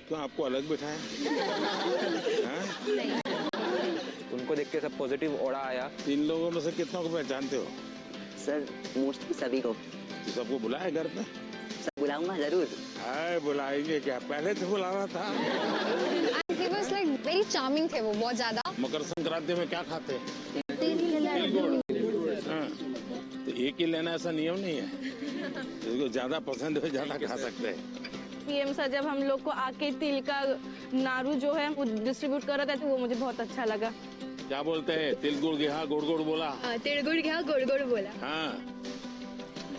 क्यों आपको अलग बिठाएं? उनको देख के सब पॉजिटिव ऑरा आया। 3 लोगों में से कितनों को पहचानते हो? सर मोस्टली सभी को। तो सबको बुलाए घर पे? सर बुलाऊंगा जरूर। बुलाएंगे क्या, पहले से बुलाना था। He was like very charming थे वो, बहुत ज्यादा। मकर संक्रांति में क्या खाते हैं? हाँ, तो एक ही लेना ऐसा नियम नहीं है, जिसको ज्यादा पसंद है ज्यादा खा सकते हैं। पीएम सर जब हम लोग को आके तिल का नारू जो है वो डिस्ट्रीब्यूट कर रहे थे, वो मुझे बहुत अच्छा लगा। क्या बोलते हैं? तिल गुड़ गया गुड़ गुड़ बोला। तिल गुड़ गया गुड़ गुड़ बोला। हाँ,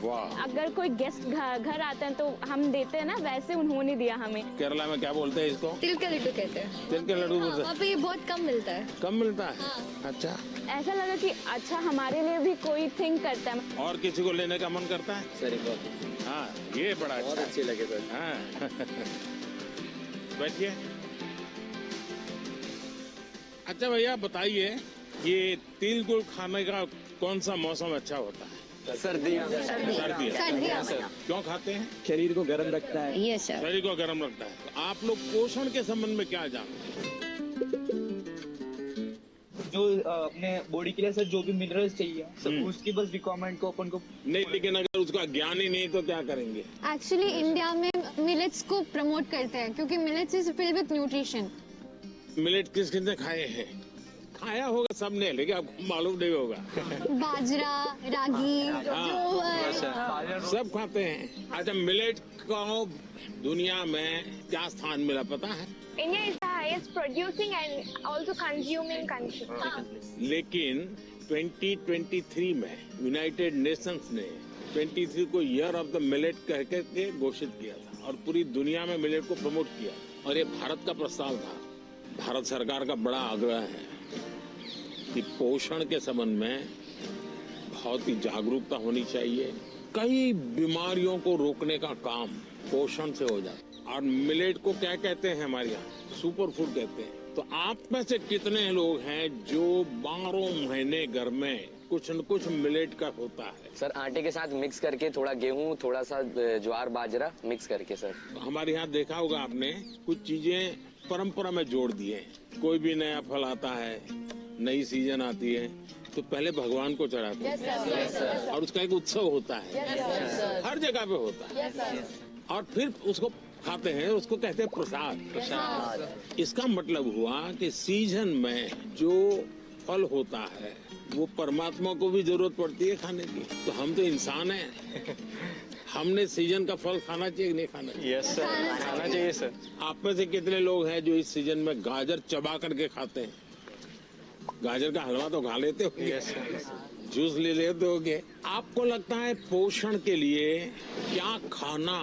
वाह। अगर कोई गेस्ट घर आते हैं तो हम देते हैं ना, वैसे उन्होंने दिया हमें। केरला में क्या बोलते हैं इसको? तिल के लड्डू कहते हैं। तिल के लड्डू बोलते हैं। वहाँ पे ये बहुत कम मिलता है। कम मिलता है? अच्छा। ऐसा लगा कि अच्छा हमारे लिए भी कोई थिंक करता है। और किसी को लेने का मन करता है? सर हाँ, ये बड़ा बहुत अच्छा अच्छे लगे सर। हाँ। बैठिए। अच्छा भैया बताइए, ये तिल गुड़ खाने का कौन सा मौसम अच्छा होता है? सर्दियाँ। सर्दियाँ। क्यों खाते हैं? शरीर को गर्म रखता है। ये सर। शरीर को गर्म रखता है। तो आप लोग पोषण के संबंध में क्या जानते हैं? जो अपने बॉडी के लिए सर जो भी मिनरल्स चाहिए सब उसकी बस रिक्वायरमेंट को अपन को नहीं, लेकिन अगर उसका ज्ञान ही नहीं तो क्या करेंगे? एक्चुअली इंडिया में मिलेट्स को प्रमोट करते हैं क्योंकि millets is filled with nutrition. Millet किस किसने खाए हैं? खाया होगा सबने, लेकिन आपको मालूम नहीं होगा। बाजरा, रागी, सब खाते हैं। अच्छा, मिलेट को दुनिया में क्या स्थान मिला पता है? India is the highest producing and also consuming country. लेकिन 2023 में यूनाइटेड नेशंस ने 23 को ईयर ऑफ द मिलेट कह के घोषित किया था और पूरी दुनिया में मिलेट को प्रमोट किया। और ये भारत का प्रस्ताव था। भारत सरकार का बड़ा आग्रह है कि पोषण के संबंध में बहुत ही जागरूकता होनी चाहिए। कई बीमारियों को रोकने का काम पोषण से हो जाता है। और मिलेट को क्या कहते हैं हमारे यहाँ? सुपर फूड कहते हैं। तो आप में से कितने लोग हैं जो 12 महीने घर में कुछ न कुछ मिलेट का होता है? सर आटे के साथ मिक्स करके, थोड़ा गेहूं, थोड़ा सा ज्वार बाजरा मिक्स करके सर। हमारे यहाँ देखा होगा आपने, कुछ चीजें परंपरा में जोड़ दिए। कोई भी नया फल आता है, नई सीजन आती है, तो पहले भगवान को चढ़ाते हैं और उसका एक उत्सव होता है। हर जगह पे होता है। और फिर उसको खाते हैं, उसको कहते हैं प्रसाद। इसका मतलब हुआ कि सीजन में जो फल होता है वो परमात्मा को भी जरूरत पड़ती है खाने की। तो हम तो इंसान हैं, हमने सीजन का फल खाना चाहिए कि नहीं खाना चाहिए? यस सर, खाना चाहिए सर। आप में से कितने लोग हैं जो इस सीजन में गाजर चबा करके खाते हैं? गाजर का हलवा तो खा लेते होंगे। Yes sir. जूस ले लेते होंगे। आपको लगता है पोषण के लिए क्या खाना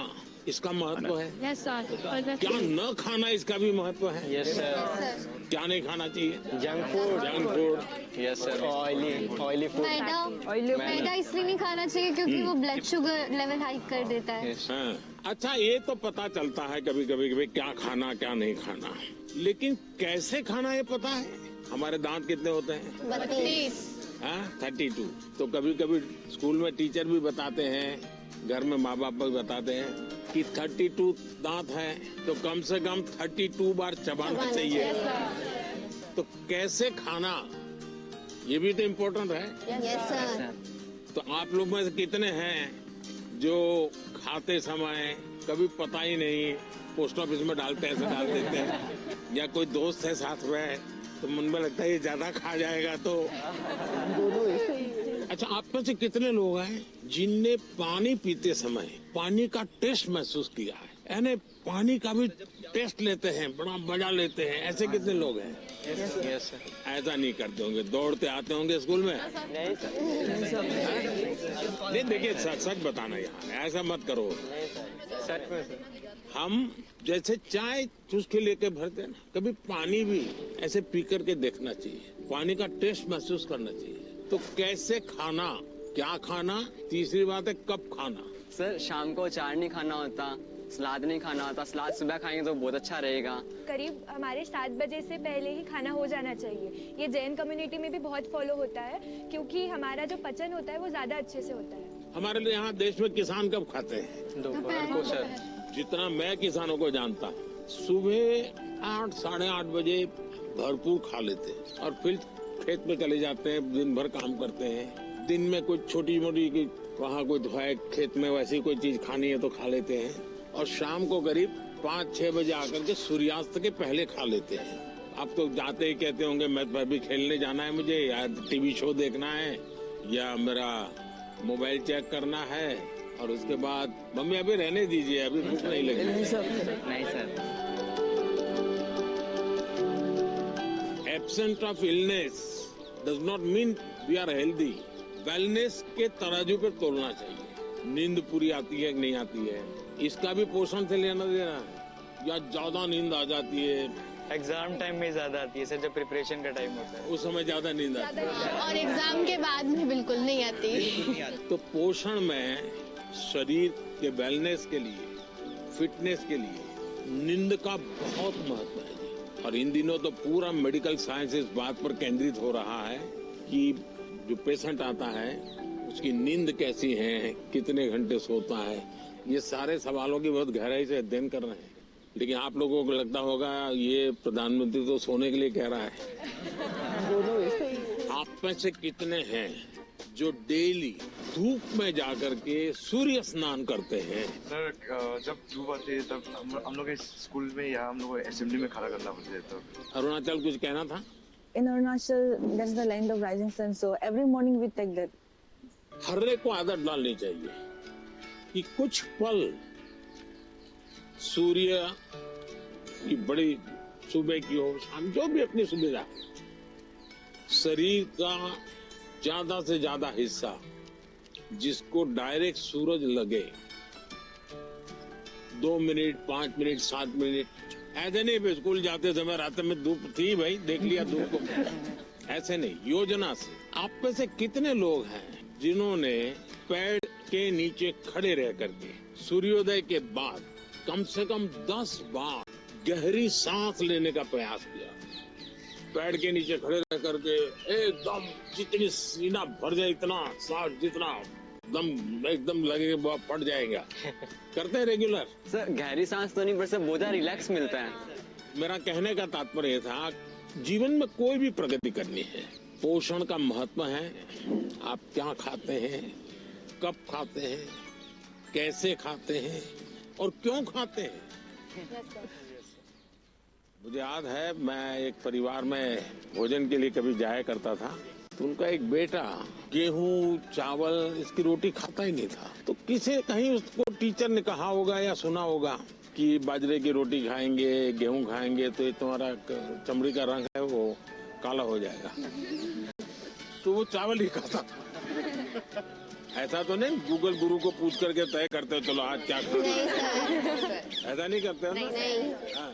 इसका महत्व है? Yes sir. क्या न खाना इसका भी महत्व है? Yes sir. क्या नहीं खाना चाहिए? Junk food. Yes sir. Oily food. मैदा इसलिए नहीं खाना चाहिए क्योंकि वो ब्लड शुगर लेवल हाई कर देता है। हाँ। अच्छा, ये तो पता चलता है कभी कभी क्या खाना क्या नहीं खाना, लेकिन कैसे खाना ये पता है? हमारे दांत कितने होते हैं? 32। 32। तो कभी कभी स्कूल में टीचर भी बताते हैं, घर में माँ बाप भी बताते हैं कि 32 दांत है तो कम से कम 32 बार चबाना चाहिए। तो कैसे खाना, ये भी तो इम्पोर्टेंट है। Yes sir. तो आप लोग में से कितने हैं जो खाते समय कभी पता ही नहीं, पोस्ट ऑफिस में डालते ऐसे डाल देते हैं, या कोई दोस्त है साथ में तो मन में लगता है ये ज्यादा खा जाएगा तो। अच्छा, आप में से कितने लोग हैं जिनने पानी पीते समय पानी का टेस्ट महसूस किया है? यानी पानी का भी टेस्ट लेते हैं, बड़ा मजा लेते हैं, ऐसे कितने लोग हैं? Yes sir. ऐसा नहीं करते होंगे, दौड़ते आते होंगे स्कूल में? नहीं सर। नहीं, देखिए सच बताना यार, ऐसा मत करो। सच में सर। हम जैसे चाय चुस्की लेके भरते हैं ना, कभी पानी भी ऐसे पी करके देखना चाहिए, पानी का टेस्ट महसूस करना चाहिए। तो कैसे खाना, क्या खाना, तीसरी बात है कब खाना। सर शाम को अचार नहीं खाना होता, सलाद नहीं खाना होता। सलाद सुबह खाएंगे तो बहुत अच्छा रहेगा। करीब हमारे 7 बजे से पहले ही खाना हो जाना चाहिए। ये जैन कम्युनिटी में भी बहुत फॉलो होता है क्योंकि हमारा जो पचन होता है वो ज्यादा अच्छे से होता है। हमारे यहाँ देश में किसान कब खाते हैं? दोपहर को सर। जितना मैं किसानों को जानता, सुबह 8 साढ़े 8 बजे भरपूर खा लेते हैं और फिर खेत में चले जाते हैं, दिन भर काम करते हैं। दिन में कुछ छोटी मोटी वहाँ कोई धोए खेत में वैसी कोई चीज खानी है तो खा लेते हैं और शाम को करीब 5-6 बजे आकर के सूर्यास्त के पहले खा लेते हैं। अब तो जाते ही कहते होंगे मैं तो अभी खेलने जाना है मुझे, या टीवी शो देखना है, या मेरा मोबाइल चेक करना है, और उसके बाद मम्मी अभी रहने दीजिए, अभी भूख नहीं लगी। नहीं sir. Absent of illness does not mean we are healthy. Wellness के तराजू पे तोलना चाहिए। नींद पूरी आती है कि नहीं आती है, इसका भी पोषण से लेना देना है, या ज्यादा नींद आ जाती है। एग्जाम टाइम में ज्यादा आती है सर, जब प्रिपरेशन का टाइम होता है उस समय ज्यादा नींद आती है और एग्जाम के बाद में बिल्कुल नहीं आती। तो पोषण में शरीर के वेलनेस के लिए, फिटनेस के लिए नींद का बहुत महत्व है जी। और इन दिनों तो पूरा मेडिकल साइंस इस बात पर केंद्रित हो रहा है कि जो पेशेंट आता है उसकी नींद कैसी है, कितने घंटे सोता है, ये सारे सवालों की बहुत गहराई से अध्ययन कर रहे हैं। लेकिन आप लोगों को लगता होगा ये प्रधानमंत्री तो सोने के लिए कह रहा है। आप में से कितने हैं जो डेली धूप में जाकर के सूर्य स्नान करते हैं? सर जब धूप आती है तब हम लोग स्कूल में या हम लोग असेंबली में खड़ा करना पड़ता है। तब अरुणाचल कुछ कहना था? In Arunachal, that's the land of rising sun. So every morning we take that. हर एक को आदत डालनी चाहिए कि कुछ पल सूर्य की बड़ी सुबह की हो, शाम, जो भी अपनी सुविधा, शरीर का ज्यादा से ज्यादा हिस्सा जिसको डायरेक्ट सूरज लगे, 2 मिनट, 5 मिनट, 7 मिनट, ऐसे नहीं स्कूल जाते समय रात में धूप थी भाई देख लिया धूप को, ऐसे नहीं, योजना से। आप में से कितने लोग हैं जिन्होंने पेड़ के नीचे खड़े रह करके सूर्योदय के बाद कम से कम 10 बार गहरी सांस लेने का प्रयास किया? पेड़ के नीचे खड़े रह करके एकदम जितनी सीना भर जाए, इतना सांस जितना दम एकदम लगे वो फट जाएगा। करते हैं रेगुलर? सर गहरी सांस तो नहीं, पर सर बहुत रिलैक्स मिलता है। मेरा कहने का तात्पर्य था, जीवन में कोई भी प्रगति करनी है, पोषण का महत्व है। आप क्या खाते हैं, कब खाते हैं, कैसे खाते हैं और क्यों खाते हैं। मुझे याद है मैं एक परिवार में भोजन के लिए कभी जाया करता था, तो उनका एक बेटा गेहूं चावल इसकी रोटी खाता ही नहीं था। तो किसी कहीं उसको टीचर ने कहा होगा या सुना होगा कि बाजरे की रोटी खाएंगे, गेहूं खाएंगे तो ये तुम्हारा चमड़ी का रंग है वो काला हो जाएगा। तो वो चावल ही खाता था। ऐसा तो नहीं गूगल गुरु को पूछ करके तय करते हो चलो आज क्या खाना, ऐसा नहीं करते हो ना? हाँ।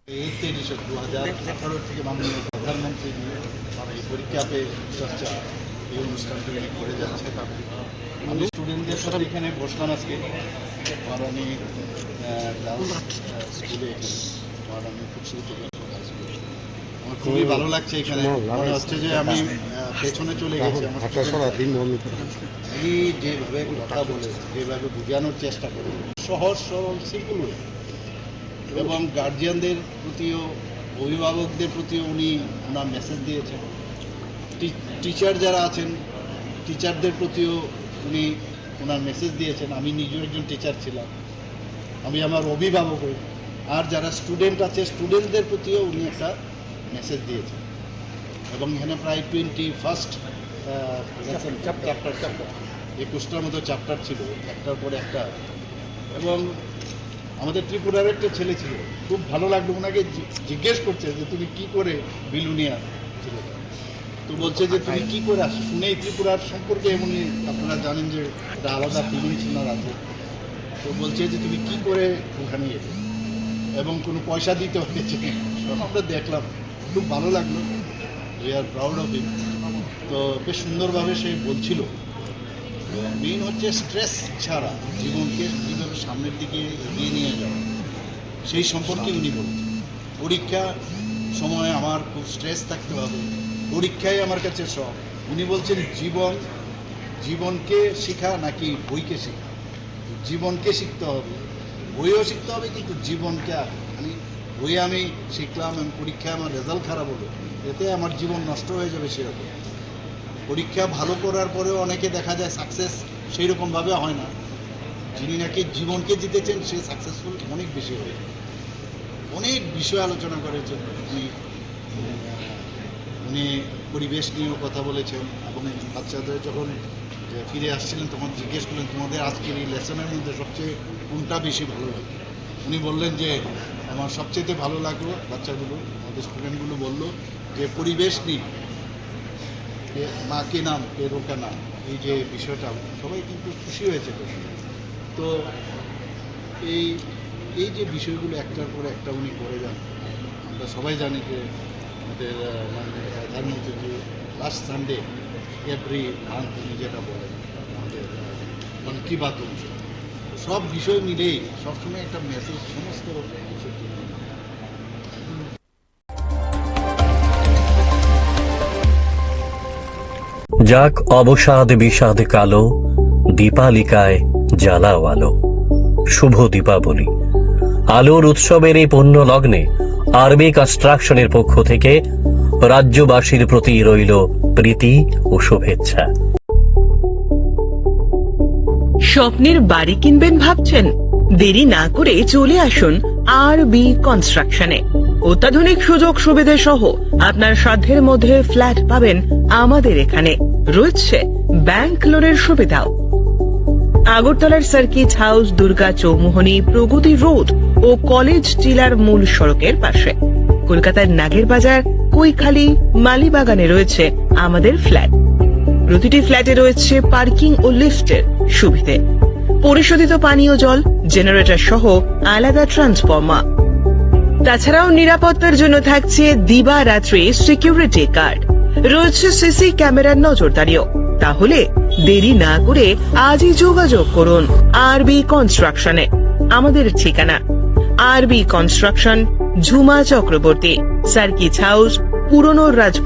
2018 থেকে মাননীয় প্রধানমন্ত্রী এই পরীক্ষা পে চর্চা এই অনুষ্ঠানটি করে যাচ্ছে। আমি স্টুডেন্টদের সাথে এখানে বসলাম আজকে, আর আমি গার্লস স্কুলে এখানে, আর আমি খুব শুরু থেকে আমার খুবই ভালো লাগছে এখানে। মনে হচ্ছে যে আমি পেছনে চলে গেছি। এই যেভাবে কথা বলে, যেভাবে বোঝানোর চেষ্টা করে, সহজ সরল সিম্পল ওয়ে, এবং গার্জিয়ানদের প্রতিও অভিভাবকদের প্রতিও উনি ওনার মেসেজ দিয়েছেন। টিচার যারা আছেন টিচারদের প্রতিও উনি ওনার মেসেজ দিয়েছেন। আমি নিজেও একজন টিচার ছিলাম, আমি আমার অভিভাবক, আর যারা স্টুডেন্ট আছে স্টুডেন্টদের প্রতিও উনি একটা মেসেজ দিয়েছেন। এবং এখানে প্রায় 21st চ্যাপ্টার 21টার মতো চ্যাপ্টার ছিল, একটার পর একটা। এবং আমাদের ত্রিপুরার একটা ছেলে ছিল, খুব ভালো লাগলো, ওনাকে জিজ্ঞেস করছে যে তুমি কি করে বিলুনিয়া ছিল, তো বলছে যে তুমি কি করে আসো। শুনেই ত্রিপুরার সম্পর্কে এমনি আপনারা জানেন যে একটা আলাদা ফিলিংস ওনার আছে। তো বলছে যে তুমি কি করে ওখানে এলে এবং কোনো পয়সা দিতে হয়েছে। সব আমরা দেখলাম, খুব ভালো লাগলো, we are proud of him. তো বেশ সুন্দরভাবে সে বলছিল। মেইন হচ্ছে স্ট্রেস ছাড়া জীবনকে কীভাবে সামনের দিকে এগিয়ে নিয়ে যাওয়া, সেই সম্পর্কে উনি বলছেন। পরীক্ষা সময় আমার খুব স্ট্রেস থাকতে হবে, পরীক্ষাই আমার কাছে সব। উনি বলছেন জীবনকে শেখা নাকি বইকে শেখা, জীবনকে শিখতে হবে, বইও শিখতে হবে, কিন্তু জীবনকে বই আমি শিখলাম, আমি পরীক্ষায় আমার রেজাল্ট খারাপ হলো, এতে আমার জীবন নষ্ট হয়ে যাবে সেরকম। পরীক্ষা ভালো করার পরেও অনেকে দেখা যায় সাকসেস সেই রকমভাবে হয় না। যিনি নাকি জীবনকে জিতেছেন সে সাকসেসফুল অনেক বেশি হয়ে যায়। অনেক বিষয় আলোচনা করেছেন উনি পরিবেশ নিয়েও কথা বলেছেন, এবং বাচ্চাদের যখন ফিরে আসছিলেন তখন জিজ্ঞেস করলেন তোমাদের আজকের এই লেসনের মধ্যে সবচেয়ে কোনটা বেশি ভালো লাগে। উনি বললেন যে আমার সবচেয়ে ভালো লাগলো, বাচ্চাগুলো আমাদের স্টুডেন্টগুলো বললো যে পরিবেশ নিয়ে মা কে নাম কে রোকা নাম, এই যে বিষয়টা সবাই কিন্তু খুশি হয়েছে। তো এই যে বিষয়গুলো একটার পর একটা উনি করে যান। আমরা সবাই জানি যে আমাদের প্রধানমন্ত্রী লাস্ট সানডে এভরি মান্থ উনি যেটা বলেন আমাদের মন কি বাত অনুষ্ঠান, সব বিষয় মিলেই সবসময় একটা মেসেজ সমস্ত বিষয়। যাক অবসাদ বিষাদ কালো, দীপালিকায় জ্বালাও আলো। শুভ দীপাবলি। আলোর উৎসবের এই পুণ্য লগ্নে আরবি কনস্ট্রাকশনের পক্ষ থেকে রাজ্যবাসীর প্রতি রইল প্রীতি ও শুভেচ্ছা। স্বপ্নের বাড়ি কিনবেন ভাবছেন? দেরি না করে চলে আসুন আরবি কনস্ট্রাকশনে। অত্যাধুনিক সুযোগ সুবিধা সহ আপনার সাধ্যের মধ্যে ফ্ল্যাট পাবেন আমাদের এখানে। রয়েছে ব্যাংক লোনের সুবিধাও। আগরতলার সার্কিট হাউস, দুর্গা চৌমুহনী, প্রগতি রোড ও কলেজ টিলার মূল সড়কের পাশে। কলকাতার নাগের বাজার, কৈখালি, মালিবাগানে রয়েছে আমাদের ফ্ল্যাট। প্রতিটি ফ্ল্যাটে রয়েছে পার্কিং ও লিফটের সুবিধে, পরিশোধিত পানীয় জল, জেনারেটর সহ আলাদা ট্রান্সফরমার। তাছাড়াও নিরাপত্তার জন্য থাকছে দিবারাত্রি সিকিউরিটি গার্ড, রয়েছে সিসি ক্যামেরার নজরদারিও। তাহলে দেরি না করে আজই যোগাযোগ করুন আরবি কনস্ট্রাকশনে। আমাদের ঠিকানা আরবি construction, Jhuma Chakraborty, circuit house, পুরনো রাজ